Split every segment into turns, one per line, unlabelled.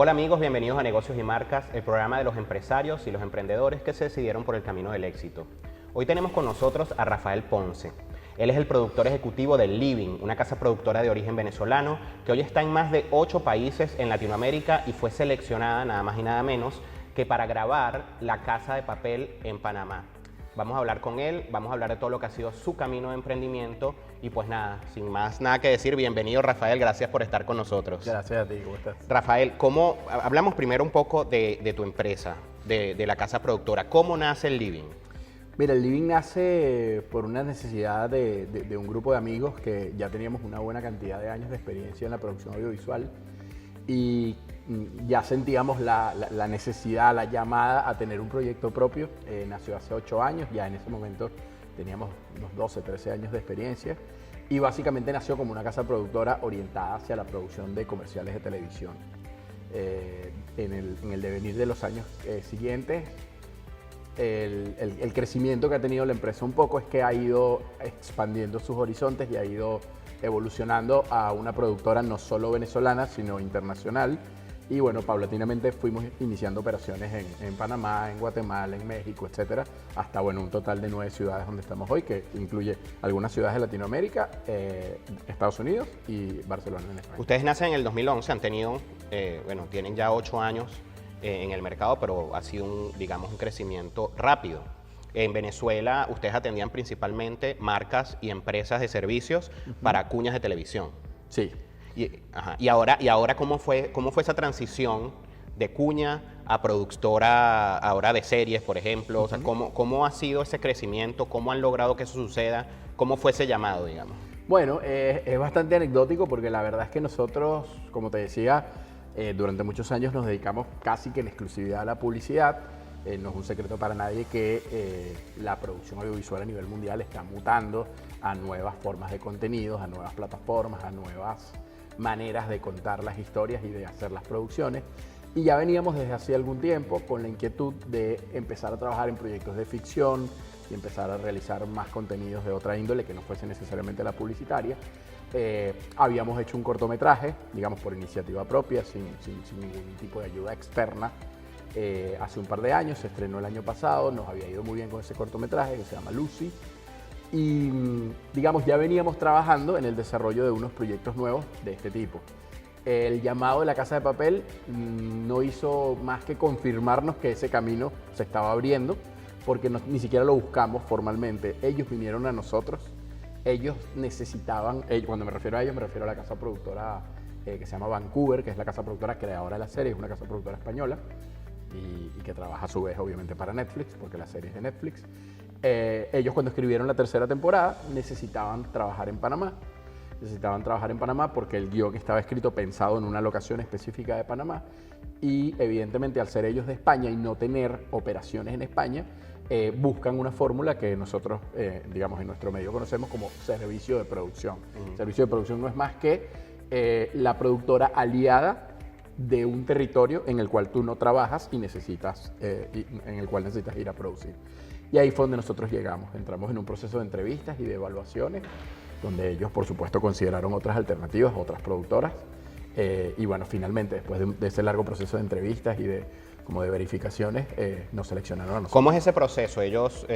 Hola amigos, bienvenidos a Negocios y Marcas, el programa de los empresarios y los emprendedores que se decidieron por el camino del éxito. Hoy tenemos con nosotros a Rafael Ponce. Él es el productor ejecutivo de Living, una casa productora de origen venezolano que hoy está en más de 8 países en Latinoamérica y fue seleccionada nada más y nada menos que para grabar La Casa de Papel en Panamá. Vamos a hablar con él, vamos a hablar de todo lo que ha sido su camino de emprendimiento y pues nada, sin más nada que decir, bienvenido Rafael, gracias por estar con nosotros.
Gracias a ti, ¿cómo estás?
Rafael, hablamos primero un poco de tu empresa, de la casa productora. ¿Cómo nace el Living?
Mira, el Living nace por una necesidad de un grupo de amigos que ya teníamos una buena cantidad de años de experiencia en la producción audiovisual y ya sentíamos la necesidad, la llamada a tener un proyecto propio. Nació hace 8 años, ya en ese momento teníamos unos 12, 13 años de experiencia y básicamente nació como una casa productora orientada hacia la producción de comerciales de televisión. En el devenir de los años siguientes, el crecimiento que ha tenido la empresa un poco es que ha ido expandiendo sus horizontes y ha ido evolucionando a una productora no solo venezolana, sino internacional. Y bueno, paulatinamente fuimos iniciando operaciones en Panamá, en Guatemala, en México, etcétera, hasta bueno, un total de 9 ciudades donde estamos hoy, que incluye algunas ciudades de Latinoamérica, Estados Unidos y Barcelona en España.
Ustedes nacen en el 2011, han tenido, tienen ya 8 años en el mercado, pero ha sido un crecimiento rápido. En Venezuela, ustedes atendían principalmente marcas y empresas de servicios para cuñas de televisión.
Sí.
Y ahora ¿cómo fue esa transición de cuña a productora ahora de series, por ejemplo? O sea, ¿cómo ha sido ese crecimiento? ¿Cómo han logrado que eso suceda? ¿Cómo fue ese llamado, digamos?
Bueno, es bastante anecdótico porque la verdad es que nosotros, como te decía, durante muchos años nos dedicamos casi que en exclusividad a la publicidad. No es un secreto para nadie que la producción audiovisual a nivel mundial está mutando a nuevas formas de contenidos, a nuevas plataformas, a nuevas maneras de contar las historias y de hacer las producciones. Y ya veníamos desde hace algún tiempo con la inquietud de empezar a trabajar en proyectos de ficción y empezar a realizar más contenidos de otra índole que no fuese necesariamente la publicitaria. Habíamos hecho un cortometraje, digamos por iniciativa propia, sin ningún tipo de ayuda externa. Hace un par de años, se estrenó el año pasado, nos había ido muy bien con ese cortometraje que se llama Lucy. Y digamos, ya veníamos trabajando en el desarrollo de unos proyectos nuevos de este tipo. El llamado de La Casa de Papel no hizo más que confirmarnos que ese camino se estaba abriendo, porque ni siquiera lo buscamos formalmente. Ellos vinieron a nosotros, ellos necesitaban, cuando me refiero a ellos, me refiero a la casa productora que se llama Vancouver, que es la casa productora creadora de la serie, es una casa productora española y que trabaja a su vez obviamente para Netflix, porque la serie es de Netflix. Ellos cuando escribieron la tercera temporada necesitaban trabajar en Panamá. Necesitaban trabajar en Panamá porque el guión estaba escrito pensado en una locación específica de Panamá y evidentemente al ser ellos de España y no tener operaciones en España, buscan una fórmula que nosotros, digamos, en nuestro medio conocemos como servicio de producción. Servicio de producción no es más que la productora aliada de un territorio en el cual tú no trabajas y en el cual necesitas ir a producir. Y ahí fue donde nosotros llegamos. Entramos en un proceso de entrevistas y de evaluaciones, donde ellos, por supuesto, consideraron otras alternativas, otras productoras. Y bueno, finalmente, después de ese largo proceso de entrevistas y de verificaciones, nos seleccionaron a nosotros.
¿Cómo es ese proceso? Ellos,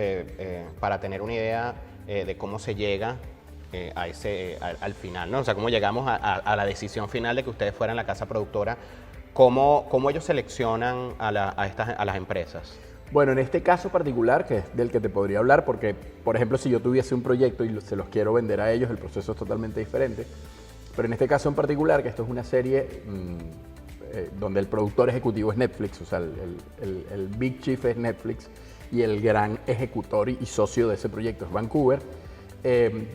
para tener una idea de cómo se llega al final, ¿no? O sea, cómo llegamos a la decisión final de que ustedes fueran la casa productora, ¿cómo ellos seleccionan a las empresas?
Bueno, en este caso particular, que es del que te podría hablar, porque, por ejemplo, si yo tuviese un proyecto y se los quiero vender a ellos, el proceso es totalmente diferente. Pero en este caso en particular, que esto es una serie donde el productor ejecutivo es Netflix, o sea, el Big Chief es Netflix y el gran ejecutor y socio de ese proyecto es Vancouver.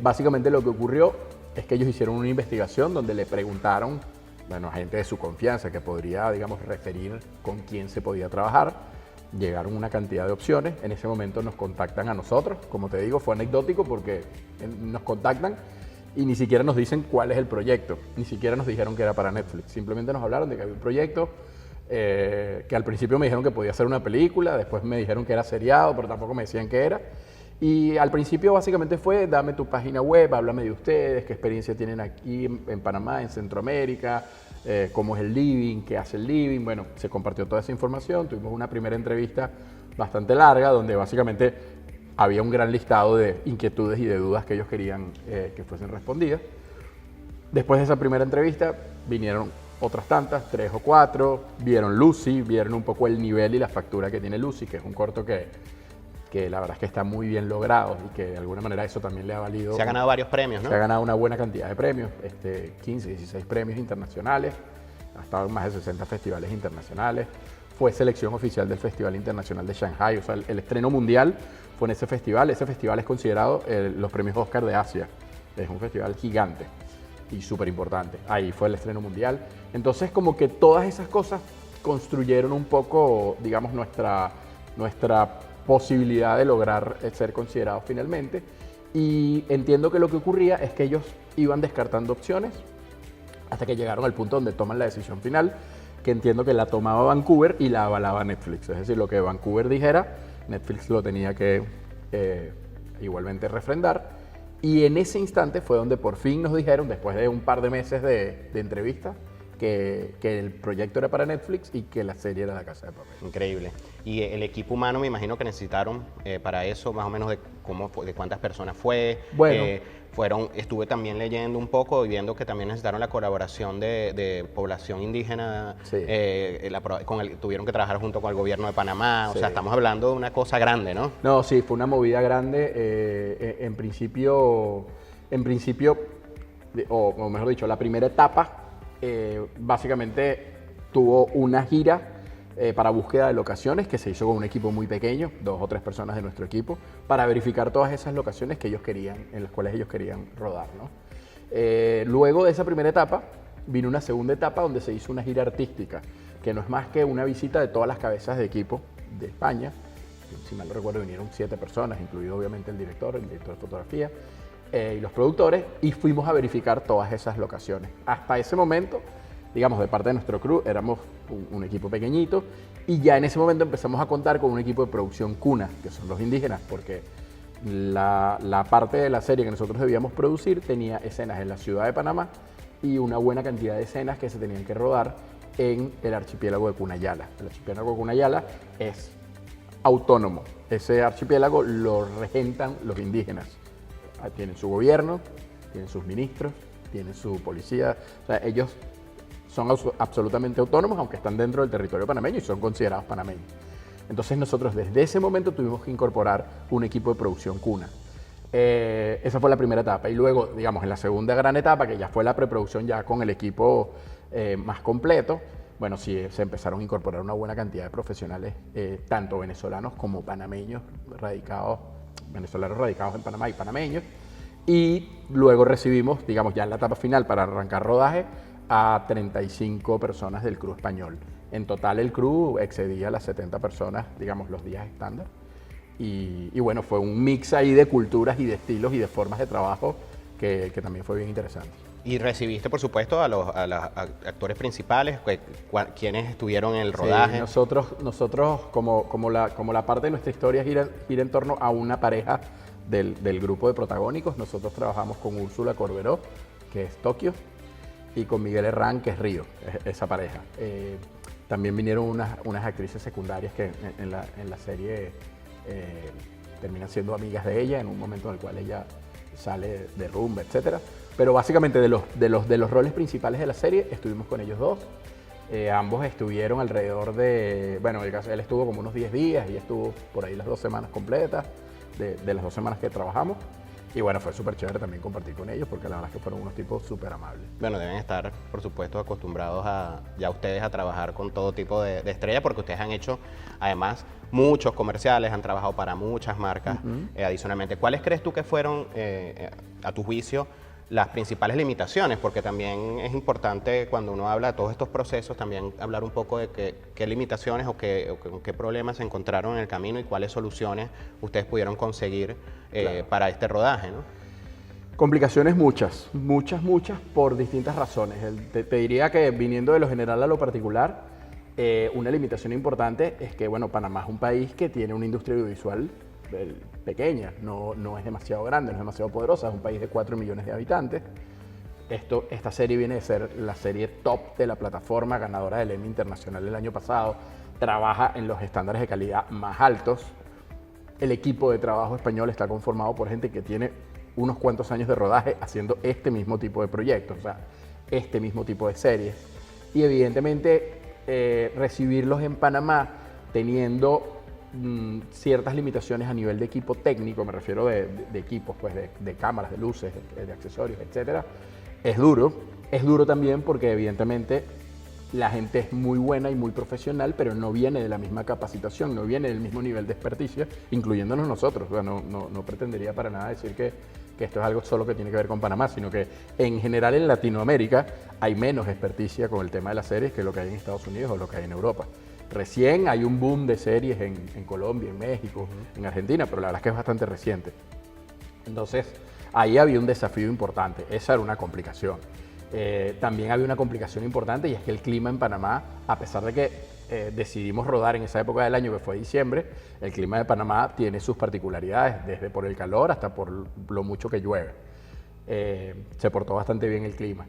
Básicamente lo que ocurrió es que ellos hicieron una investigación donde le preguntaron, bueno, a gente de su confianza que podría, digamos, referir con quién se podía trabajar. Llegaron una cantidad de opciones, en ese momento nos contactan a nosotros, como te digo, fue anecdótico porque nos contactan y ni siquiera nos dicen cuál es el proyecto, ni siquiera nos dijeron que era para Netflix, simplemente nos hablaron de que había un proyecto que al principio me dijeron que podía ser una película, después me dijeron que era seriado, pero tampoco me decían qué era. Y al principio básicamente fue, dame tu página web, háblame de ustedes, qué experiencia tienen aquí en Panamá, en Centroamérica, cómo es el living, qué hace el living. Bueno, se compartió toda esa información, tuvimos una primera entrevista bastante larga donde básicamente había un gran listado de inquietudes y de dudas que ellos querían que fuesen respondidas. Después de esa primera entrevista vinieron otras tantas, 3 o 4, vieron Lucy, vieron un poco el nivel y la factura que tiene Lucy, que es un corto que la verdad es que está muy bien logrado y que de alguna manera eso también le ha valido.
Se ha ganado varios premios, ¿no?
Se ha ganado una buena cantidad de premios, 15, 16 premios internacionales, ha estado en más de 60 festivales internacionales, fue selección oficial del Festival Internacional de Shanghai, o sea, el estreno mundial fue en ese festival es considerado los premios Oscar de Asia, es un festival gigante y súper importante, ahí fue el estreno mundial. Entonces como que todas esas cosas construyeron un poco, digamos, nuestra posibilidad de lograr ser considerados finalmente, y entiendo que lo que ocurría es que ellos iban descartando opciones hasta que llegaron al punto donde toman la decisión final, que entiendo que la tomaba Vancouver y la avalaba Netflix, es decir, lo que Vancouver dijera, Netflix lo tenía que igualmente refrendar, y en ese instante fue donde por fin nos dijeron, después de un par de meses de entrevistas, que el proyecto era para Netflix y que la serie era La Casa de Papel.
Increíble. Y el equipo humano, me imagino que necesitaron para eso, más o menos de cuántas personas fue.
Bueno.
Estuve también leyendo un poco y viendo que también necesitaron la colaboración de población indígena,
Sí.
Tuvieron que trabajar junto con el gobierno de Panamá, o
Sí.
sea, estamos hablando de una cosa grande, ¿no?
No, sí, fue una movida grande. En principio, o mejor dicho, la primera etapa básicamente tuvo una gira para búsqueda de locaciones que se hizo con un equipo muy pequeño, 2 o 3 personas de nuestro equipo, para verificar todas esas locaciones que ellos querían, en las cuales ellos querían rodar, ¿no? Luego de esa primera etapa, vino una segunda etapa donde se hizo una gira artística, que no es más que una visita de todas las cabezas de equipo de España. Si mal no recuerdo, vinieron 7 personas, incluido obviamente el director de fotografía, y los productores, y fuimos a verificar todas esas locaciones. Hasta ese momento, digamos, de parte de nuestro crew, éramos un equipo pequeñito, y ya en ese momento empezamos a contar con un equipo de producción cuna, que son los indígenas, porque la parte de la serie que nosotros debíamos producir tenía escenas en la ciudad de Panamá y una buena cantidad de escenas que se tenían que rodar en el archipiélago de Cunayala. El archipiélago de Cunayala es autónomo. Ese archipiélago lo regentan los indígenas. Tienen su gobierno, tienen sus ministros, tienen su policía. O sea, ellos son absolutamente autónomos, aunque están dentro del territorio panameño y son considerados panameños. Entonces nosotros desde ese momento tuvimos que incorporar un equipo de producción cuna. Esa fue la primera etapa. Y luego, digamos, en la segunda gran etapa, que ya fue la preproducción ya con el equipo más completo, bueno, sí, se empezaron a incorporar una buena cantidad de profesionales, tanto venezolanos como panameños venezolanos radicados en Panamá y panameños. Y luego recibimos, digamos, ya en la etapa final para arrancar rodaje, a 35 personas del crew español. En total el crew excedía las 70 personas, digamos, los días estándar. Y bueno, fue un mix ahí de culturas y de estilos y de formas de trabajo que también fue bien interesante.
Y recibiste, por supuesto, a los actores principales, quienes estuvieron en el rodaje.
Sí, nosotros como la parte de nuestra historia gira en torno a una pareja del grupo de protagónicos, nosotros trabajamos con Úrsula Corberó, que es Tokio, y con Miguel Herrán, que es Río, esa pareja. También vinieron unas actrices secundarias que en la serie terminan siendo amigas de ella en un momento en el cual ella sale de rumba, etc. Pero básicamente de los roles principales de la serie estuvimos con ellos dos. Ambos estuvieron alrededor de, bueno, él estuvo como unos 10 días y estuvo por ahí las 2 semanas completas, de las 2 semanas que trabajamos. Y bueno, fue súper chévere también compartir con ellos porque la verdad es que fueron unos tipos súper amables.
Bueno, deben estar, por supuesto, acostumbrados ya ustedes a trabajar con todo tipo de estrellas porque ustedes han hecho, además, muchos comerciales, han trabajado para muchas marcas adicionalmente. ¿Cuáles crees tú que fueron, a tu juicio, las principales limitaciones? Porque también es importante cuando uno habla de todos estos procesos, también hablar un poco de qué limitaciones o qué problemas se encontraron en el camino y cuáles soluciones ustedes pudieron conseguir claro, para este rodaje, ¿no?
Complicaciones muchas, por distintas razones. Te diría que viniendo de lo general a lo particular, una limitación importante es que, bueno, Panamá es un país que tiene una industria audiovisual pequeña, no es demasiado grande, no es demasiado poderosa, es un país de 4 millones de habitantes. Esta serie viene de ser la serie top de la plataforma, ganadora del Emmy Internacional el año pasado, trabaja en los estándares de calidad más altos. El equipo de trabajo español está conformado por gente que tiene unos cuantos años de rodaje haciendo este mismo tipo de proyectos, o sea, este mismo tipo de series. Y evidentemente recibirlos en Panamá teniendo ciertas limitaciones a nivel de equipo técnico, me refiero de equipos, pues de cámaras, de luces, de accesorios, etcétera, es duro. Es duro también porque evidentemente la gente es muy buena y muy profesional, pero no viene de la misma capacitación, no viene del mismo nivel de experticia, incluyéndonos nosotros. O sea, no pretendería para nada decir que esto es algo solo que tiene que ver con Panamá, sino que en general en Latinoamérica hay menos experticia con el tema de las series que lo que hay en Estados Unidos o lo que hay en Europa. Recién hay un boom de series en Colombia, en México, en Argentina, pero la verdad es que es bastante reciente. Entonces, ahí había un desafío importante, esa era una complicación. También había una complicación importante y es que el clima en Panamá, a pesar de que decidimos rodar en esa época del año que fue diciembre, el clima de Panamá tiene sus particularidades, desde por el calor hasta por lo mucho que llueve. Se portó bastante bien el clima.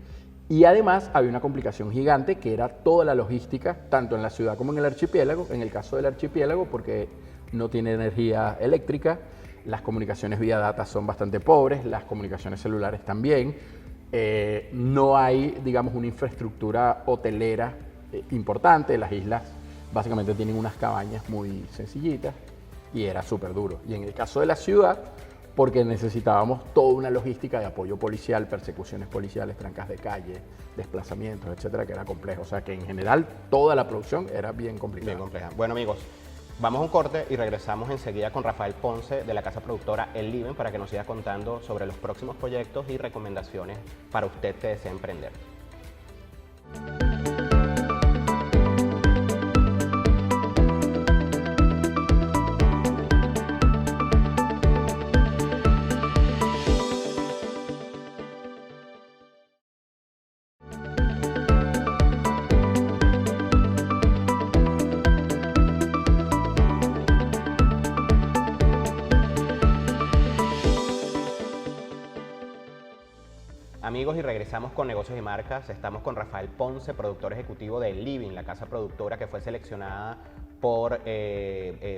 Y además había una complicación gigante que era toda la logística, tanto en la ciudad como en el archipiélago. En el caso del archipiélago, porque no tiene energía eléctrica, las comunicaciones vía data son bastante pobres, las comunicaciones celulares también. No hay, digamos, una infraestructura hotelera importante. Las islas básicamente tienen unas cabañas muy sencillitas y era súper duro. Y en el caso de la ciudad, porque necesitábamos toda una logística de apoyo policial, persecuciones policiales, trancas de calle, desplazamientos, etcétera, que era complejo. O sea que en general toda la producción era bien complicada.
Bien compleja. Bueno, amigos, vamos a un corte y regresamos enseguida con Rafael Ponce de la casa productora El Living para que nos siga contando sobre los próximos proyectos y recomendaciones para usted que desea emprender. Amigos, y regresamos con Negocios y Marcas. Estamos con Rafael Ponce, productor ejecutivo de Living, la casa productora que fue seleccionada por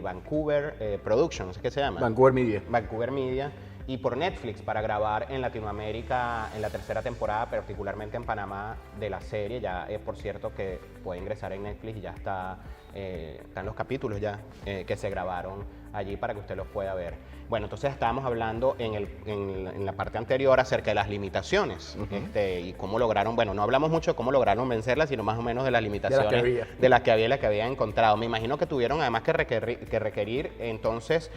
Vancouver Productions, ¿qué se llama?
Vancouver Media.
Vancouver Media, y por Netflix para grabar en Latinoamérica en la tercera temporada, particularmente en Panamá, de la serie. Ya por cierto que puede ingresar en Netflix y ya están los capítulos ya que se grabaron allí para que usted los pueda ver. Bueno, entonces estábamos hablando en la parte anterior acerca de las limitaciones y cómo lograron, bueno, no hablamos mucho de cómo lograron vencerlas, sino más o menos de las limitaciones de las que había encontrado. Me imagino que tuvieron además que requerir entonces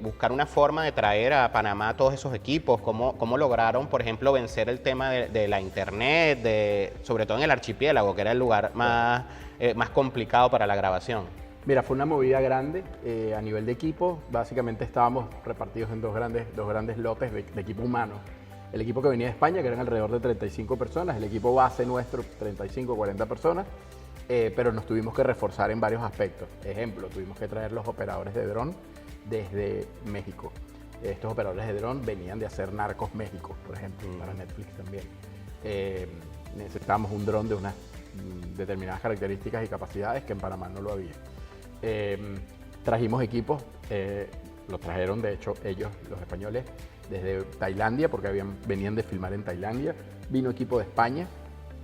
buscar una forma de traer a Panamá todos esos equipos. ¿Cómo lograron, por ejemplo, vencer el tema de la internet, sobre todo en el archipiélago, que era el lugar más complicado para la grabación?
Mira, fue una movida grande a nivel de equipo. Básicamente estábamos repartidos en dos grandes lotes de equipo humano. El equipo que venía de España, que eran alrededor de 35 personas, el equipo base nuestro, 35 o 40 personas, pero nos tuvimos que reforzar en varios aspectos. Ejemplo, tuvimos que traer los operadores de dron desde México. Estos operadores de dron venían de hacer Narcos México, por ejemplo, para Netflix también. Necesitábamos un dron de unas determinadas características y capacidades que en Panamá no lo había. Trajimos equipos, los trajeron de hecho ellos, los españoles, desde Tailandia, porque venían de filmar en Tailandia. Vino equipo de España,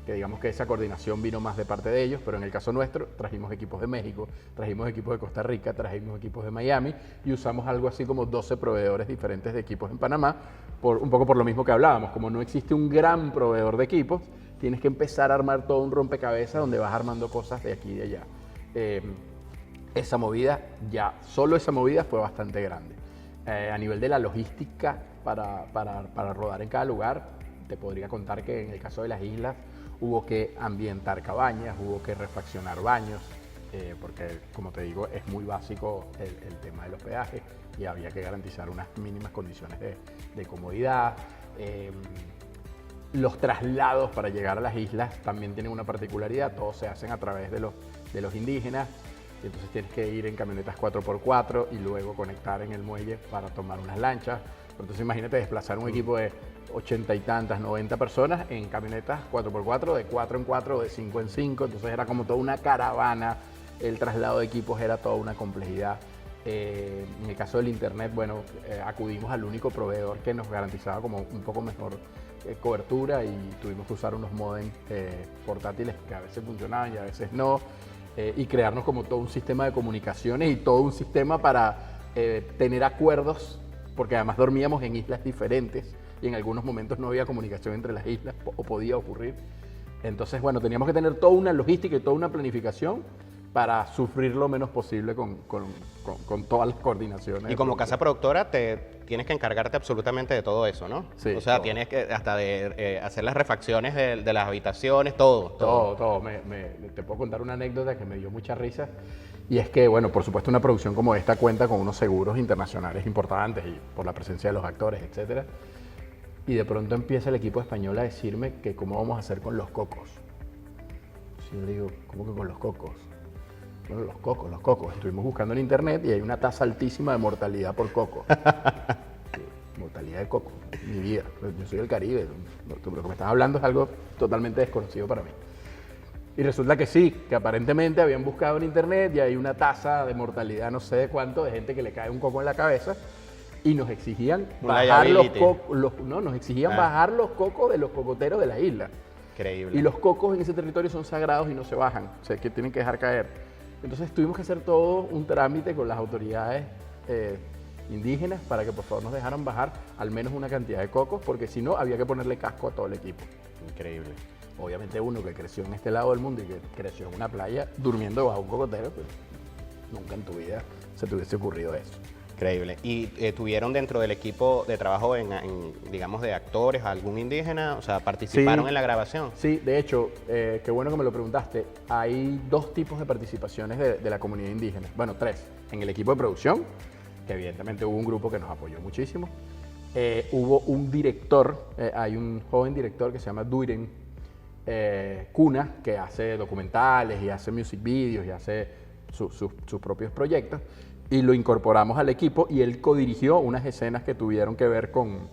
que digamos que esa coordinación vino más de parte de ellos, pero en el caso nuestro trajimos equipos de México, trajimos equipos de Costa Rica, trajimos equipos de Miami y usamos algo así como 12 proveedores diferentes de equipos en Panamá, un poco por lo mismo que hablábamos. Como no existe un gran proveedor de equipos, tienes que empezar a armar todo un rompecabezas donde vas armando cosas de aquí y de allá. Esa movida, solo esa movida fue bastante grande. A nivel de la logística para rodar en cada lugar, te podría contar que en el caso de las islas hubo que ambientar cabañas, hubo que refaccionar baños, porque como te digo es muy básico el tema del hospedaje y había que garantizar unas mínimas condiciones de comodidad. Los traslados para llegar a las islas también tienen una particularidad, todos se hacen a través de los indígenas. y entonces tienes que ir en camionetas 4x4 y luego conectar en el muelle para tomar unas lanchas. Entonces imagínate desplazar un equipo de 80 y tantas, 90 personas en camionetas 4x4, de 4 en 4, de 5 en 5, entonces era como toda una caravana, el traslado de equipos era toda una complejidad. En el caso del internet, bueno, acudimos al único proveedor que nos garantizaba como un poco mejor cobertura y tuvimos que usar unos modems portátiles que a veces funcionaban y a veces no, y crearnos como todo un sistema de comunicaciones y todo un sistema para tener acuerdos, porque además dormíamos en islas diferentes y en algunos momentos no había comunicación entre las islas o podía ocurrir. Entonces, bueno, teníamos que tener toda una logística y toda una planificación para sufrir lo menos posible con todas las coordinaciones.
Y como casa productora tienes que encargarte absolutamente de todo eso, ¿no?
Sí,
o sea,
todo.
tienes que hasta de hacer las refacciones de las habitaciones, todo.
Todo. Te puedo contar una anécdota que me dio mucha risa. Y es que, bueno, por supuesto una producción como esta cuenta con unos seguros internacionales importantes y por la presencia de los actores, etcétera. Y de pronto empieza el equipo español a decirme que cómo vamos a hacer con los cocos. Y yo le digo, ¿cómo que con los cocos? Bueno, los cocos. Estuvimos buscando en internet y hay una tasa altísima de mortalidad por coco. Mortalidad de coco, mi vida. Yo soy del Caribe. Lo que me estás hablando es algo totalmente desconocido para mí. Y resulta que sí, que aparentemente habían buscado en internet y hay una tasa de mortalidad no sé de cuánto de gente que le cae un coco en la cabeza y nos exigían bajar bajar los cocos de los cocoteros de la isla.
Increíble.
Y los cocos en ese territorio son sagrados y no se bajan, o sea que tienen que dejar caer. Entonces tuvimos que hacer todo un trámite con las autoridades indígenas para que por favor nos dejaran bajar al menos una cantidad de cocos, porque si no había que ponerle casco a todo el equipo.
Increíble.
Obviamente uno que creció en este lado del mundo y que creció en una playa durmiendo bajo un cocotero, pues nunca en tu vida se te hubiese ocurrido eso.
Increíble. ¿Y tuvieron dentro del equipo de trabajo, digamos, de actores, algún indígena? O sea, ¿participaron en la grabación?
Sí, de hecho, qué bueno que me lo preguntaste. Hay dos tipos de participaciones de la comunidad indígena. Bueno, tres. En el equipo de producción, que evidentemente hubo un grupo que nos apoyó muchísimo. Hubo un director, hay un joven director que se llama Duiren Cuna, que hace documentales y hace music videos y hace sus propios proyectos. Y lo incorporamos al equipo y él codirigió unas escenas que tuvieron que ver con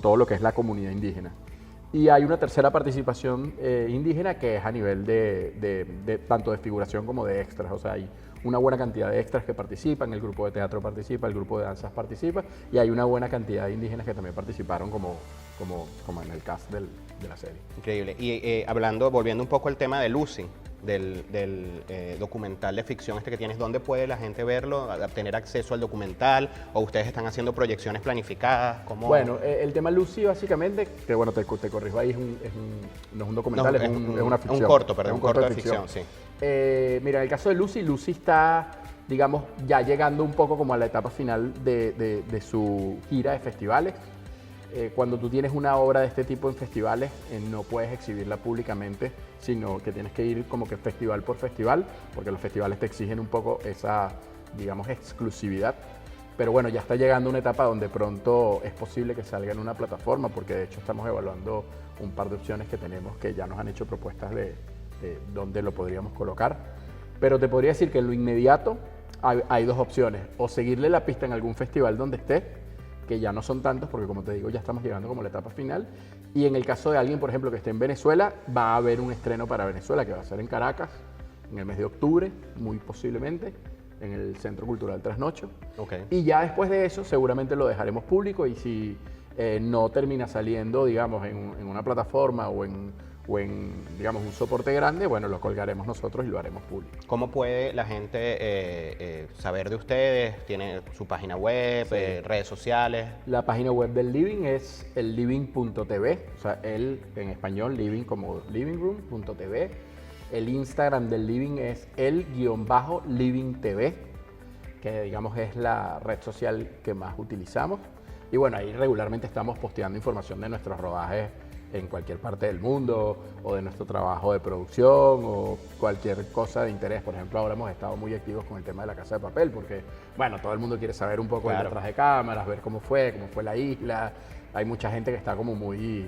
todo lo que es la comunidad indígena. Y hay una tercera participación indígena que es a nivel de tanto de figuración como de extras. O sea, hay una buena cantidad de extras que participan, el grupo de teatro participa, el grupo de danzas participa y hay una buena cantidad de indígenas que también participaron como en el cast de la serie.
Increíble. Y volviendo un poco al tema de Lucy, del documental de ficción que tienes, ¿dónde puede la gente verlo, tener acceso al documental? ¿O ustedes están haciendo proyecciones planificadas? ¿Cómo?
Bueno, el tema Lucy básicamente, que bueno, te corrijo ahí, no es un documental, es una ficción.
Un corto, perdón,
es
un corto de ficción, sí.
Mira, en el caso de Lucy está, digamos, ya llegando un poco como a la etapa final de su gira de festivales. Cuando tú tienes una obra de este tipo en festivales, no puedes exhibirla públicamente, sino que tienes que ir como que festival por festival, porque los festivales te exigen un poco esa, digamos, exclusividad. Pero bueno, ya está llegando una etapa donde pronto es posible que salga en una plataforma, porque de hecho estamos evaluando un par de opciones que tenemos que ya nos han hecho propuestas de dónde lo podríamos colocar. Pero te podría decir que en lo inmediato hay dos opciones, o seguirle la pista en algún festival donde esté, que ya no son tantos, porque como te digo, ya estamos llegando como a la etapa final. Y en el caso de alguien, por ejemplo, que esté en Venezuela, va a haber un estreno para Venezuela, que va a ser en Caracas, en el mes de octubre, muy posiblemente, en el Centro Cultural Trasnocho.
Okay.
Y ya después de eso, seguramente lo dejaremos público, y si no termina saliendo, digamos, en una plataforma o en, digamos, un soporte grande, bueno, lo colgaremos nosotros y lo haremos público.
¿Cómo puede la gente saber de ustedes? ¿Tiene su página web,
Sí.
Redes sociales?
La página web del Living es elliving.tv, o sea, el en español, living como livingroom.tv. El Instagram del Living es el_livingtv, que digamos es la red social que más utilizamos. Y bueno, ahí regularmente estamos posteando información de nuestros rodajes en cualquier parte del mundo, o de nuestro trabajo de producción, o cualquier cosa de interés. Por ejemplo, ahora hemos estado muy activos con el tema de La Casa de Papel, porque, bueno, todo el mundo quiere saber un poco
Claro.
el detrás de cámaras, ver cómo fue la isla. Hay mucha gente que está como muy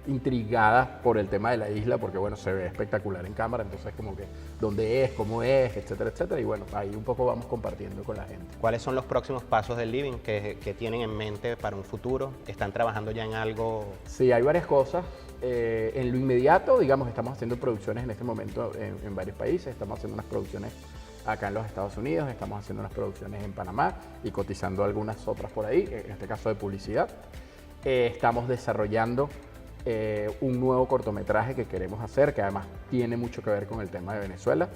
intrigada por el tema de la isla, porque bueno, se ve espectacular en cámara, entonces como que dónde es, cómo es, etcétera, etcétera. Y bueno, ahí un poco vamos compartiendo con la gente.
¿Cuáles son los próximos pasos del Living que tienen en mente para un futuro? ¿Están trabajando ya en algo?
Sí, hay varias cosas. En lo inmediato, digamos, estamos haciendo producciones en este momento en varios países. Estamos haciendo unas producciones acá en los Estados Unidos, estamos haciendo unas producciones en Panamá y cotizando algunas otras por ahí, en este caso de publicidad. Estamos desarrollando un nuevo cortometraje que queremos hacer, que además tiene mucho que ver con el tema de Venezuela,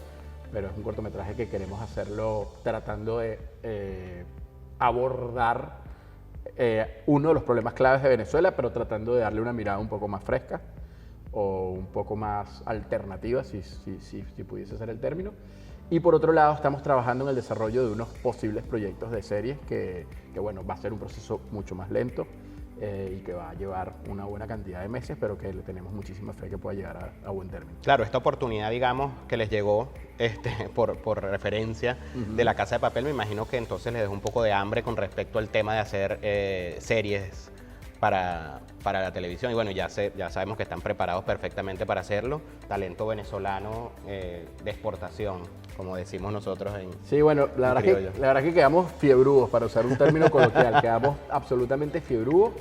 pero es un cortometraje que queremos hacerlo tratando de abordar uno de los problemas claves de Venezuela, pero tratando de darle una mirada un poco más fresca o un poco más alternativa, si pudiese ser el término. Y por otro lado, estamos trabajando en el desarrollo de unos posibles proyectos de series que bueno, va a ser un proceso mucho más lento y que va a llevar una buena cantidad de meses, pero que le tenemos muchísima fe que pueda llegar a buen término.
Claro, esta oportunidad, digamos, que les llegó por referencia de La Casa de Papel, me imagino que entonces les dejó un poco de hambre con respecto al tema de hacer series para la televisión. Y bueno, ya sabemos que están preparados perfectamente para hacerlo. Talento venezolano de exportación, como decimos nosotros en
Sí, bueno, la verdad que quedamos fiebrudos, para usar un término coloquial, quedamos absolutamente fiebrudos.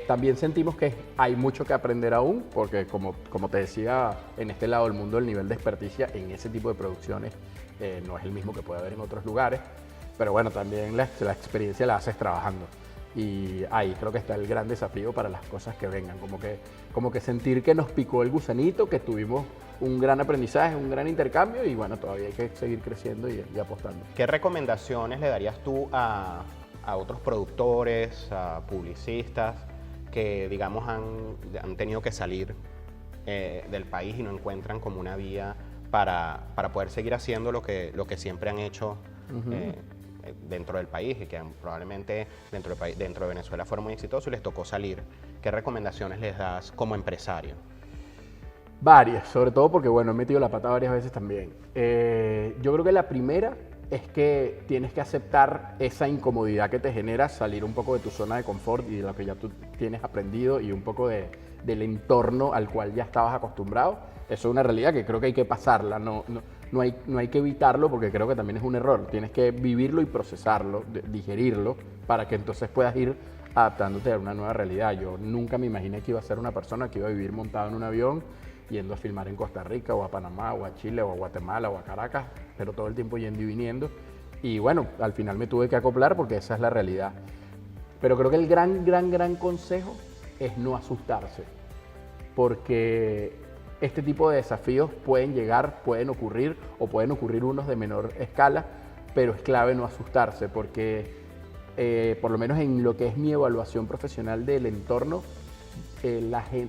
También sentimos que hay mucho que aprender aún, porque como te decía, en este lado del mundo el nivel de experticia en ese tipo de producciones no es el mismo que puede haber en otros lugares, pero bueno, también la experiencia la haces trabajando. Y ahí creo que está el gran desafío para las cosas que vengan, como que sentir que nos picó el gusanito, que tuvimos un gran aprendizaje, un gran intercambio y bueno, todavía hay que seguir creciendo y apostando.
¿Qué recomendaciones le darías tú a otros productores, a publicistas que digamos han tenido que salir del país y no encuentran como una vía para poder seguir haciendo lo que siempre han hecho dentro del país y que probablemente dentro de Venezuela fueron muy exitosos y les tocó salir? ¿Qué recomendaciones les das como empresario?
Varias, sobre todo porque bueno, he metido la pata varias veces también. Yo creo que la primera es que tienes que aceptar esa incomodidad que te genera salir un poco de tu zona de confort y de lo que ya tú tienes aprendido y un poco del entorno al cual ya estabas acostumbrado. Eso es una realidad que creo que hay que pasarla, no hay que evitarlo porque creo que también es un error. Tienes que vivirlo y procesarlo, digerirlo, para que entonces puedas ir adaptándote a una nueva realidad. Yo nunca me imaginé que iba a ser una persona que iba a vivir montado en un avión yendo a filmar en Costa Rica o a Panamá o a Chile o a Guatemala o a Caracas, pero todo el tiempo yendo y viniendo. Y bueno, al final me tuve que acoplar porque esa es la realidad. Pero creo que el gran consejo es no asustarse, porque este tipo de desafíos pueden llegar, pueden ocurrir o pueden ocurrir unos de menor escala, pero es clave no asustarse porque por lo menos en lo que es mi evaluación profesional del entorno,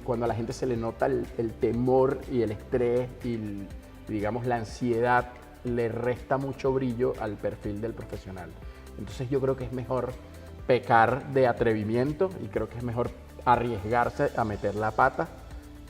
cuando a la gente se le nota el temor y el estrés y digamos la ansiedad, le resta mucho brillo al perfil del profesional. Entonces yo creo que es mejor pecar de atrevimiento y creo que es mejor arriesgarse a meter la pata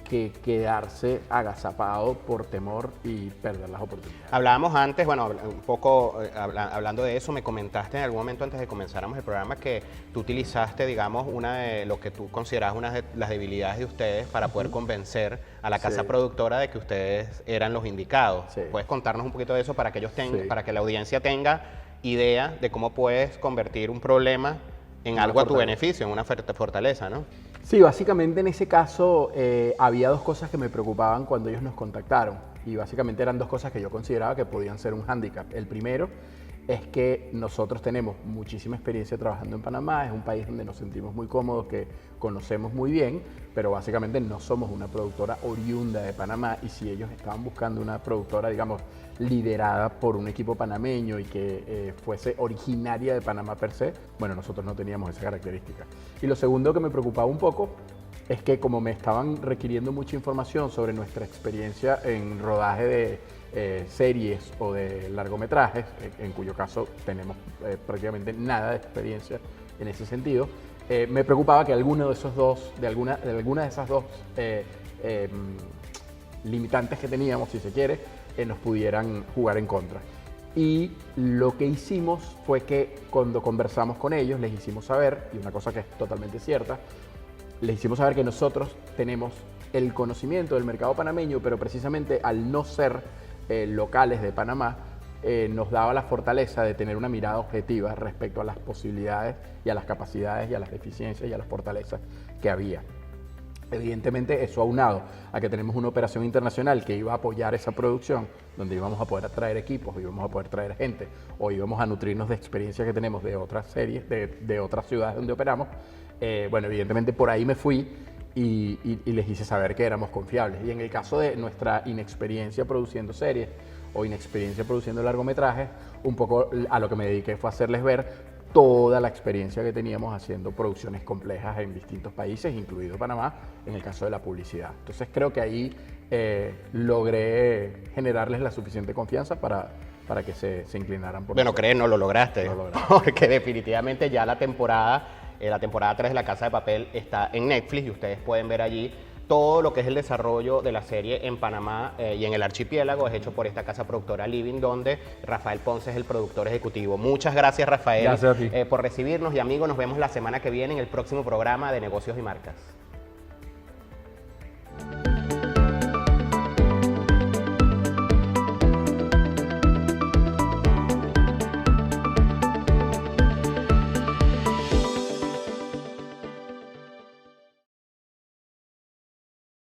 que quedarse agazapado por temor y perder las oportunidades.
Hablábamos antes, bueno, un poco hablando de eso, me comentaste en algún momento antes de comenzáramos el programa que tú utilizaste, digamos, una de lo que tú considerabas una de las debilidades de ustedes para poder convencer a la casa productora de que ustedes eran los indicados. Sí. ¿Puedes contarnos un poquito de eso para que ellos para que la audiencia tenga idea de cómo puedes convertir un problema en algo a tu beneficio, en una fortaleza, ¿no?
Sí, básicamente en ese caso había dos cosas que me preocupaban cuando ellos nos contactaron y básicamente eran dos cosas que yo consideraba que podían ser un hándicap. El primero es que nosotros tenemos muchísima experiencia trabajando en Panamá, es un país donde nos sentimos muy cómodos, que conocemos muy bien, pero básicamente no somos una productora oriunda de Panamá y si ellos estaban buscando una productora, digamos, liderada por un equipo panameño y que fuese originaria de Panamá per se, bueno, nosotros no teníamos esa característica. Y lo segundo que me preocupaba un poco es que como me estaban requiriendo mucha información sobre nuestra experiencia en rodaje de series o de largometrajes, en cuyo caso tenemos prácticamente nada de experiencia en ese sentido, me preocupaba que alguna de esas dos limitantes que teníamos, si se quiere, nos pudieran jugar en contra. Y lo que hicimos fue que cuando conversamos con ellos les hicimos saber, y una cosa que es totalmente cierta, les hicimos saber que nosotros tenemos el conocimiento del mercado panameño, pero precisamente al no ser locales de Panamá, nos daba la fortaleza de tener una mirada objetiva respecto a las posibilidades y a las capacidades y a las deficiencias y a las fortalezas que había. Evidentemente, eso aunado a que tenemos una operación internacional que iba a apoyar esa producción, donde íbamos a poder traer equipos, íbamos a poder traer gente, o íbamos a nutrirnos de experiencia que tenemos de otras series, de otras ciudades donde operamos. Bueno, evidentemente por ahí me fui y les hice saber que éramos confiables. Y en el caso de nuestra inexperiencia produciendo series o inexperiencia produciendo largometrajes, un poco a lo que me dediqué fue hacerles ver toda la experiencia que teníamos haciendo producciones complejas en distintos países, incluido Panamá, en el caso de la publicidad. Entonces creo que ahí logré generarles la suficiente confianza para que se inclinaran por
Bueno,
nosotros.
no lo lograste,
Lo logré.
porque definitivamente ya la temporada 3 de La Casa de Papel está en Netflix y ustedes pueden ver allí todo lo que es el desarrollo de la serie en Panamá y en el archipiélago. Es hecho por esta casa productora Living, donde Rafael Ponce es el productor ejecutivo. Muchas gracias, Rafael,
Gracias a ti.
por recibirnos, y amigos, nos vemos la semana que viene en el próximo programa de Negocios y Marcas.